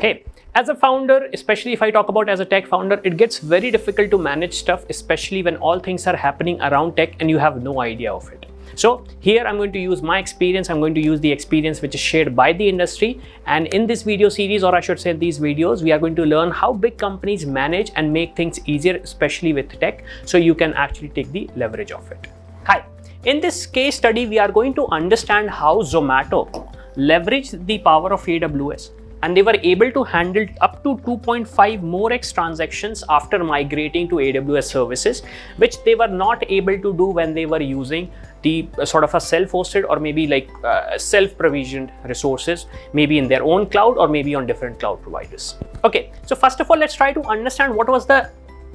Hey, as a founder, especially if I talk about as a tech founder, it gets very difficult to manage stuff, especially when all things are happening around tech and you have no idea of it. So here I'm going to use my experience. I'm going to use the experience which is shared by the industry. And in this video series, or I should say these videos, we are going to learn how big companies manage and make things easier, especially with tech, so you can actually take the leverage of it. Hi, in this case study, we are going to understand how Zomato leveraged the power of AWS. And they were able to handle up to 2.5 more X transactions after migrating to AWS services, which they were not able to do when they were using the sort of a self-hosted or maybe like self-provisioned resources, maybe in their own cloud or maybe on different cloud providers. Okay, so first of all, let's try to understand what was the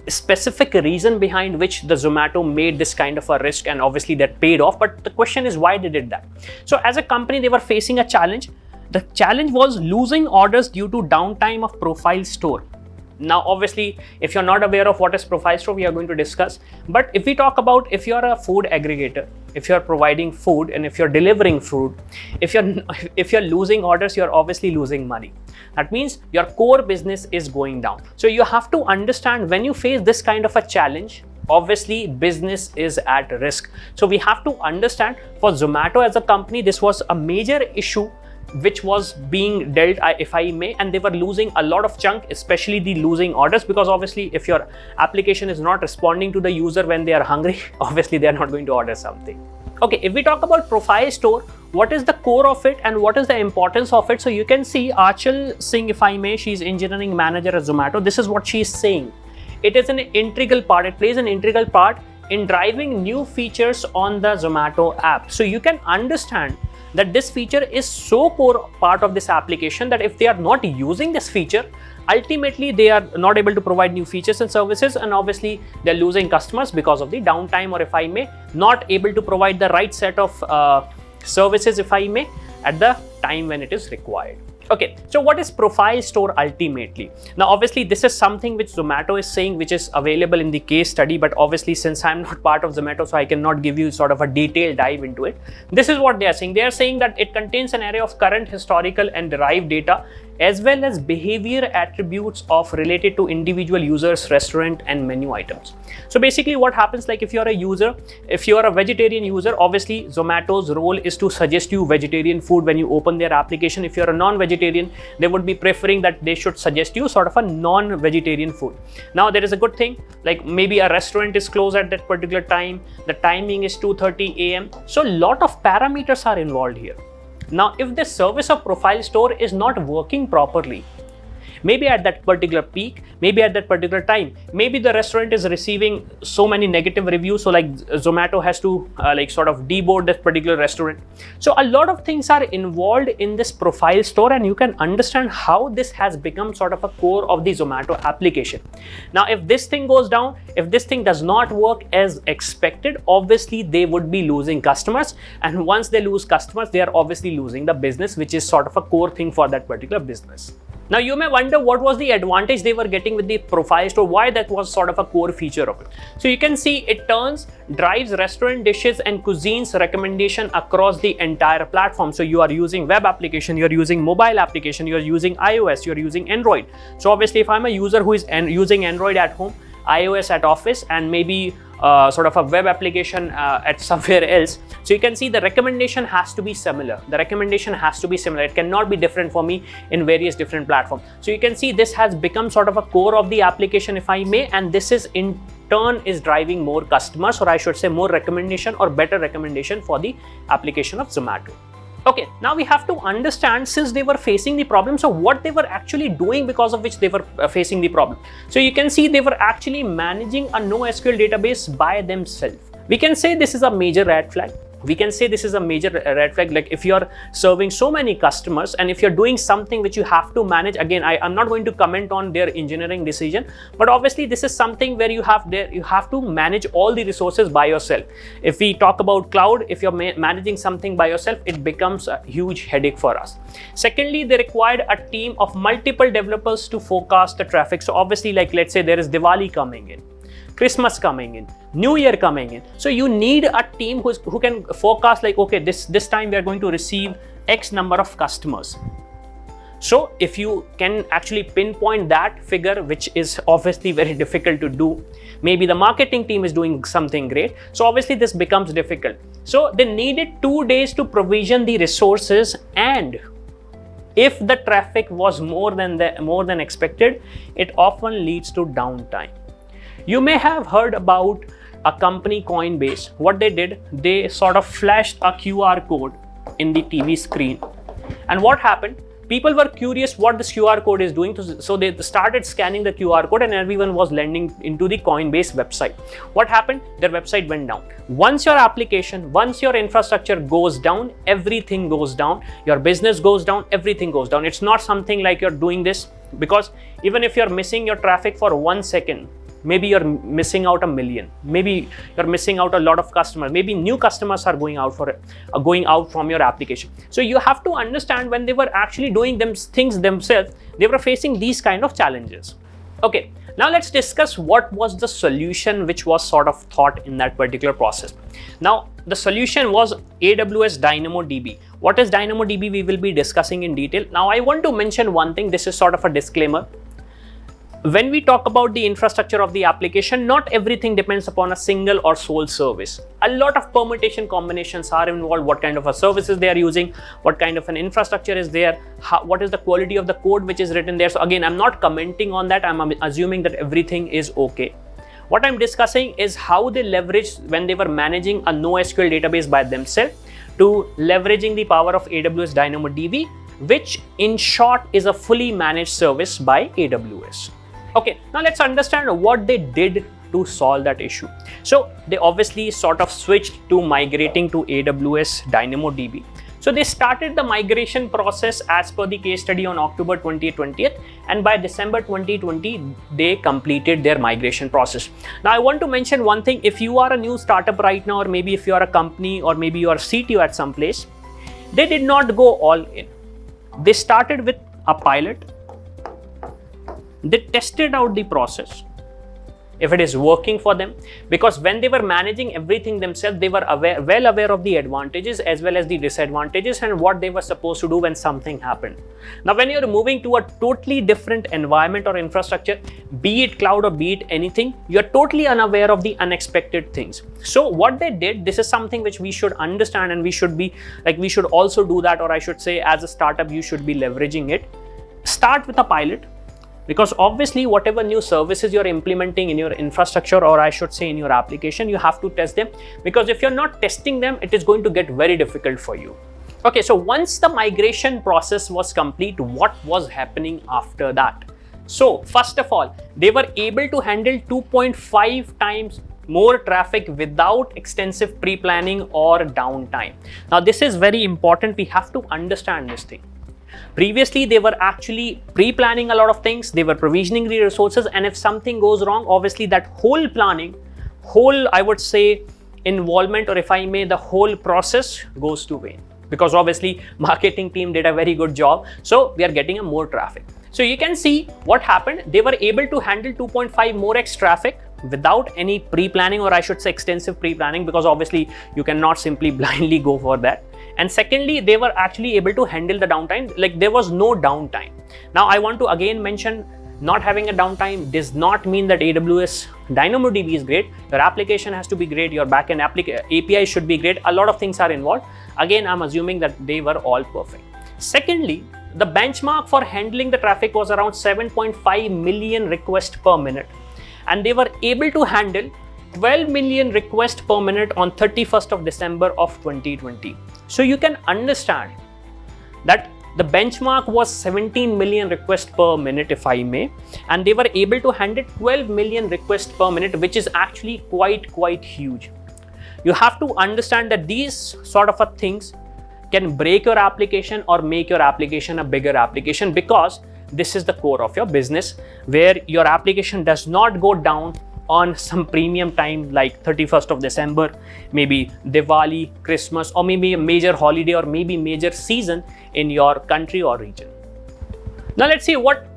specific reason behind which the Zomato made this kind of a risk, and obviously that paid off. But the question is, why they did that? So as a company, they were facing a challenge. The challenge was losing orders due to downtime of Profile Store. Now, obviously, if you're not aware of what is Profile Store, we are going to discuss. But if we talk about if you're a food aggregator, if you're providing food and if you're delivering food, if you're losing orders, you're obviously losing money. That means your core business is going down. So you have to understand, when you face this kind of a challenge, obviously business is at risk. So we have to understand, for Zomato as a company, this was a major issue which was being dealt, if I may, and they were losing a lot of chunk, especially the losing orders, because obviously if your application is not responding to the user when they are hungry, obviously they are not going to order something. Okay, if we talk about Profile Store, what is the core of it and what is the importance of it? So you can see Achal Singh, if I may, she's engineering manager at Zomato. This is what she's saying. It is an integral part, it plays an integral part in driving new features on the Zomato app. So you can understand that this feature is so core part of this application that if they are not using this feature, ultimately they are not able to provide new features and services, and obviously they're losing customers because of the downtime, or if I may, not able to provide the right set of services, if I may, at the time when it is required. Okay, so what is Profile Store ultimately? Now, obviously, this is something which Zomato is saying, which is available in the case study, but obviously, since I'm not part of Zomato, so I cannot give you sort of a detailed dive into it. This is what they are saying. They are saying that it contains an array of current, historical, and derived data, as well as behavior attributes of related to individual users, restaurant, and menu items. So basically what happens, like if you're a user, if you're a vegetarian user, obviously Zomato's role is to suggest you vegetarian food when you open their application. If you're a non-vegetarian, they would be preferring that they should suggest you sort of a non-vegetarian food. Now there is a good thing, like maybe a restaurant is closed at that particular time, the timing is 2:30 a.m. So a lot of parameters are involved here. Now, if the service of Profile Store is not working properly, maybe at that particular peak, maybe at that particular time, maybe the restaurant is receiving so many negative reviews, so like Zomato has to like sort of deboard that particular restaurant. So a lot of things are involved in this Profile Store, and you can understand how this has become sort of a core of the Zomato application. Now, if this thing goes down, if this thing does not work as expected, obviously they would be losing customers, and once they lose customers, they are obviously losing the business, which is sort of a core thing for that particular business. Now, you may wonder what was the advantage they were getting with the Profile Store, why that was sort of a core feature of it. So you can see it drives restaurant dishes and cuisines recommendation across the entire platform. So you are using web application, you're using mobile application, you're using iOS, you're using Android. So obviously if I'm a user who is using Android at home, iOS at office, and maybe sort of a web application at somewhere else. So you can see the recommendation has to be similar. The recommendation has to be similar. It cannot be different for me in various different platforms. So you can see this has become sort of a core of the application, if I may, and this is in turn is driving more customers, or I should say more recommendation or better recommendation for the application of Zomato. Okay, now we have to understand, since they were facing the problem, so what they were actually doing because of which they were facing the problem. So you can see they were actually managing a NoSQL database by themselves. We can say this is a major red flag. We can say this is a major red flag. Like if you're serving so many customers and if you're doing something which you have to manage, again, I'm not going to comment on their engineering decision, but obviously this is something where you have to manage all the resources by yourself. If we talk about cloud, if you're managing something by yourself, it becomes a huge headache for us. Secondly, they required a team of multiple developers to forecast the traffic. So obviously, like let's say there is Diwali coming in, Christmas coming in, New Year coming in. So you need a team who can forecast, like, okay, this time we are going to receive X number of customers. So if you can actually pinpoint that figure, which is obviously very difficult to do, maybe the marketing team is doing something great. So obviously this becomes difficult. So they needed 2 days to provision the resources, and if the traffic was more than expected, it often leads to downtime. You may have heard about a company, Coinbase. What they did, they sort of flashed a QR code in the TV screen. And what happened? People were curious what this QR code is doing, so they started scanning the QR code, and everyone was lending into the Coinbase website. What happened? Their website went down. Once your application, once your infrastructure goes down, everything goes down. Your business goes down, everything goes down. It's not something like you're doing this, because even if you're missing your traffic for 1 second, maybe you're missing out 1 million. Maybe you're missing out a lot of customers. Maybe new customers are going out from your application. So you have to understand, when they were actually doing things themselves, they were facing these kind of challenges. Okay, now let's discuss what was the solution which was sort of thought in that particular process. Now, the solution was Aws Dynamodb. What is Dynamodb? We will be discussing in detail. Now, I want to mention one thing. This is sort of a disclaimer. When we talk about the infrastructure of the application, not everything depends upon a single or sole service. A lot of permutation combinations are involved. What kind of a services they are using, what kind of an infrastructure is there, what is the quality of the code which is written there. So again, I'm not commenting on that. I'm assuming that everything is okay. What I'm discussing is how they leveraged, when they were managing a NoSQL database by themselves, to leveraging the power of Aws Dynamodb, which in short is a fully managed service by AWS. Okay, now let's understand what they did to solve that issue. So they obviously sort of switched to migrating to Aws Dynamodb. So they started the migration process as per the case study on October 2020, and by December 2020, they completed their migration process. Now I want to mention one thing. If you are a new startup right now, or maybe if you are a company, or maybe you are a CTO at some place, they did not go all in. They started with a pilot. They tested out the process, if it is working for them, because when they were managing everything themselves, they were well aware of the advantages as well as the disadvantages and what they were supposed to do when something happened. Now, when you're moving to a totally different environment or infrastructure, be it cloud or be it anything, you're totally unaware of the unexpected things. So what they did, this is something which we should understand, and we should also do that, or I should say, as a startup, you should be leveraging it. Start with a pilot. Because obviously, whatever new services you're implementing in your infrastructure, or I should say in your application, you have to test them, because if you're not testing them, it is going to get very difficult for you. Okay, so once the migration process was complete, what was happening after that? So first of all, they were able to handle 2.5 times more traffic without extensive pre-planning or downtime. Now, this is very important. We have to understand this thing. Previously, they were actually pre-planning a lot of things. They were provisioning the resources, and if something goes wrong, obviously that whole planning, I would say, involvement, or if I may, the whole process goes to vain, because obviously marketing team did a very good job. So we are getting a more traffic. So you can see what happened. They were able to handle 2.5 more X traffic without any pre-planning, or I should say extensive pre-planning, because obviously you cannot simply blindly go for that. And secondly, they were actually able to handle the downtime. Like, there was no downtime. Now, I want to again mention, not having a downtime does not mean that Aws Dynamodb is great. Your application has to be great. Your backend API should be great. A lot of things are involved. Again, I'm assuming that they were all perfect. Secondly, the benchmark for handling the traffic was around 7.5 million requests per minute. And they were able to handle 12 million requests per minute on 31st of December of 2020. So you can understand that the benchmark was 17 million requests per minute, if I may, and they were able to handle 12 million requests per minute, which is actually quite huge. You have to understand that these sort of things can break your application or make your application a bigger application, because this is the core of your business, where your application does not go down on some premium time like 31st of December, maybe Diwali, Christmas, or maybe a major holiday, or maybe major season in your country or region. Now let's see what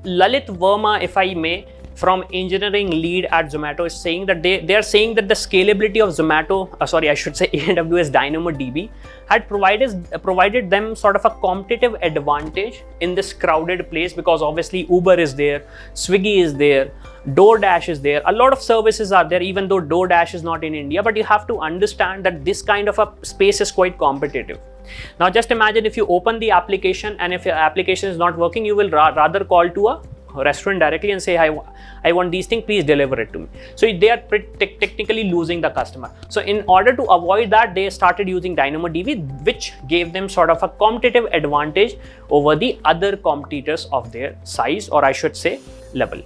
Lalit Verma, if I may, from engineering lead at Zomato is saying that they are saying that the scalability of Zomato, I should say Aws Dynamodb had provided them sort of a competitive advantage in this crowded place, because obviously Uber is there, Swiggy is there, DoorDash is there, a lot of services are there, even though DoorDash is not in India, but you have to understand that this kind of a space is quite competitive. Now just imagine if you open the application and if your application is not working, you will rather call to a restaurant directly and say, I want these things, please deliver it to me. So they are technically losing the customer. So in order to avoid that, they started using DynamoDB, which gave them sort of a competitive advantage over the other competitors of their size, or I should say level.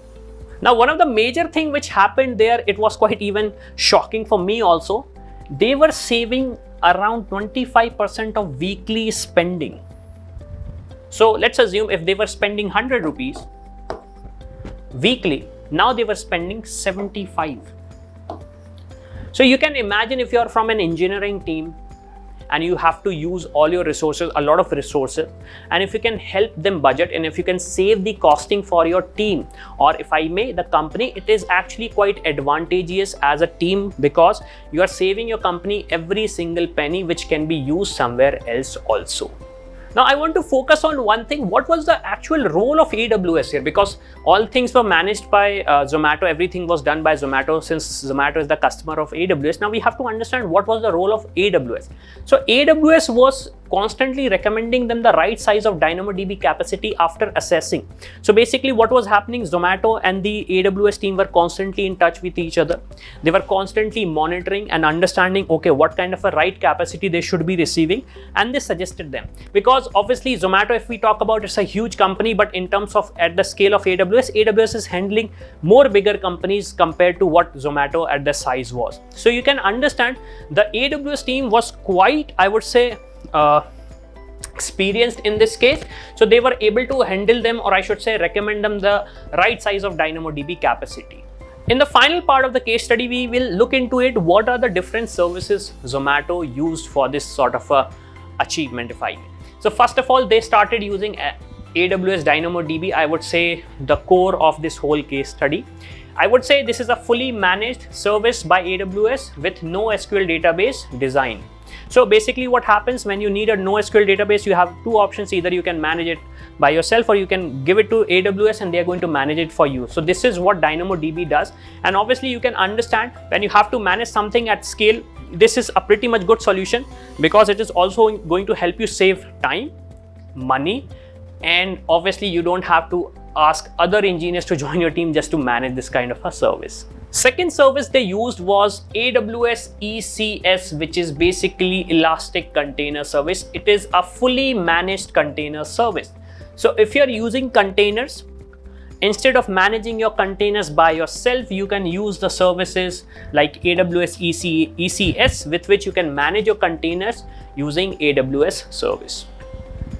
Now, one of the major thing which happened there, it was quite even shocking for me also. They were saving around 25% of weekly spending. So let's assume if they were spending 100 rupees weekly, now they were spending 75. So you can imagine if you are from an engineering team and you have to use all your resources, a lot of resources, and if you can help them budget and if you can save the costing for your team, or if I may, the company, it is actually quite advantageous as a team, because you are saving your company every single penny, which can be used somewhere else also. Now I want to focus on one thing. What was the actual role of AWS here? Because all things were managed by Zomato, everything was done by Zomato, since Zomato is the customer of AWS. Now we have to understand what was the role of AWS. So AWS was constantly recommending them the right size of DynamoDB capacity after assessing. So basically what was happening, Zomato and the AWS team were constantly in touch with each other. They were constantly monitoring and understanding, okay, what kind of a right capacity they should be receiving, and they suggested them. Because obviously Zomato, if we talk about, it's a huge company, but in terms of at the scale of AWS is handling more bigger companies compared to what Zomato at the size was. So you can understand the AWS team was quite, I would say, experienced in this case. So they were able to handle them, or I should say recommend them the right size of DynamoDB capacity. In the final part of the case study, we will look into it. What are the different services Zomato used for this sort of a achievement, if I may. So first of all, they started using AWS DynamoDB, I would say the core of this whole case study. I would say this is a fully managed service by AWS with no SQL database design. So basically what happens when you need a NoSQL database, you have two options. Either you can manage it by yourself, or you can give it to AWS and they are going to manage it for you. So this is what DynamoDB does. And obviously you can understand when you have to manage something at scale, this is a pretty much good solution, because it is also going to help you save time, money, and obviously you don't have to ask other engineers to join your team just to manage this kind of a service. Second service they used was AWS ECS, which is basically Elastic Container Service. It is a fully managed container service. So if you're using containers, instead of managing your containers by yourself, you can use the services like AWS ECS, with which you can manage your containers using AWS service.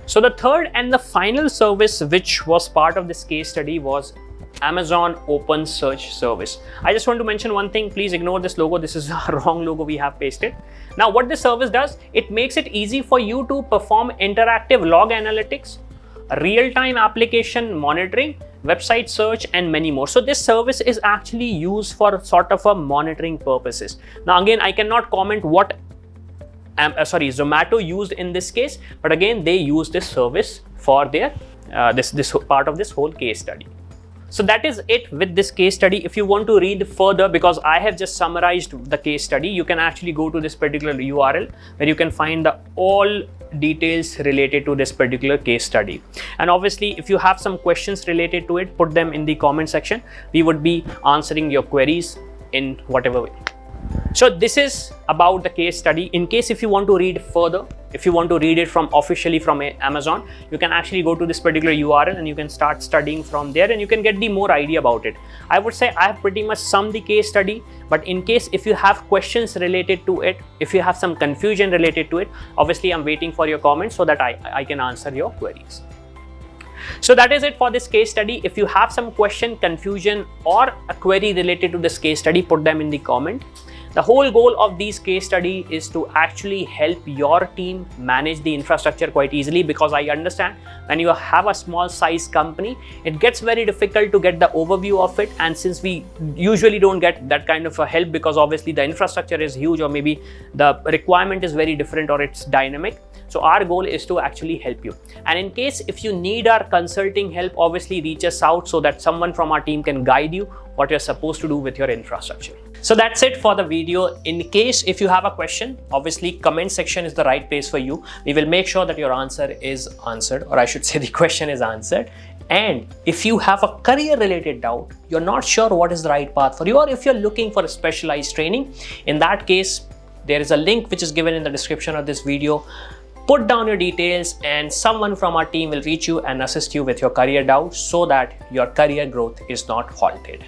So the third and the final service which was part of this case study was Amazon Open Search Service. I just want to mention one thing, please ignore this logo. This is a wrong logo we have pasted. Now what this service does, it makes it easy for you to perform interactive log analytics, real-time application monitoring, website search, and many more. So this service is actually used for sort of a monitoring purposes. Now again, I cannot comment what Zomato used in this case, but again they use this service for their this part of this whole case study. So that is it with this case study. If you want to read further, because I have just summarized the case study, you can actually go to this particular URL where you can find all details related to this particular case study. And obviously, if you have some questions related to it, put them in the comment section. We would be answering your queries in whatever way. So this is about the case study. In case if you want to read further, if you want to read it from officially from Amazon, you can actually go to this particular URL and you can start studying from there, and you can get the more idea about it. I would say I have pretty much summed the case study, but in case if you have questions related to it, if you have some confusion related to it, obviously I'm waiting for your comments so that I can answer your queries. So that is it for this case study. If you have some question, confusion, or a query related to this case study, put them in the comment. The whole goal of these case study is to actually help your team manage the infrastructure quite easily, because I understand when you have a small size company, it gets very difficult to get the overview of it. And since we usually don't get that kind of a help, because obviously the infrastructure is huge, or maybe the requirement is very different, or it's dynamic. So our goal is to actually help you. And in case if you need our consulting help, obviously reach us out so that someone from our team can guide you what you're supposed to do with your infrastructure. So that's it for the video. In case if you have a question, obviously comment section is the right place for you. We will make sure that your answer is answered, or I should say the question is answered. And if you have a career related doubt, you're not sure what is the right path for you, or if you're looking for a specialized training, in that case, there is a link which is given in the description of this video. Put down your details and someone from our team will reach you and assist you with your career doubts so that your career growth is not halted.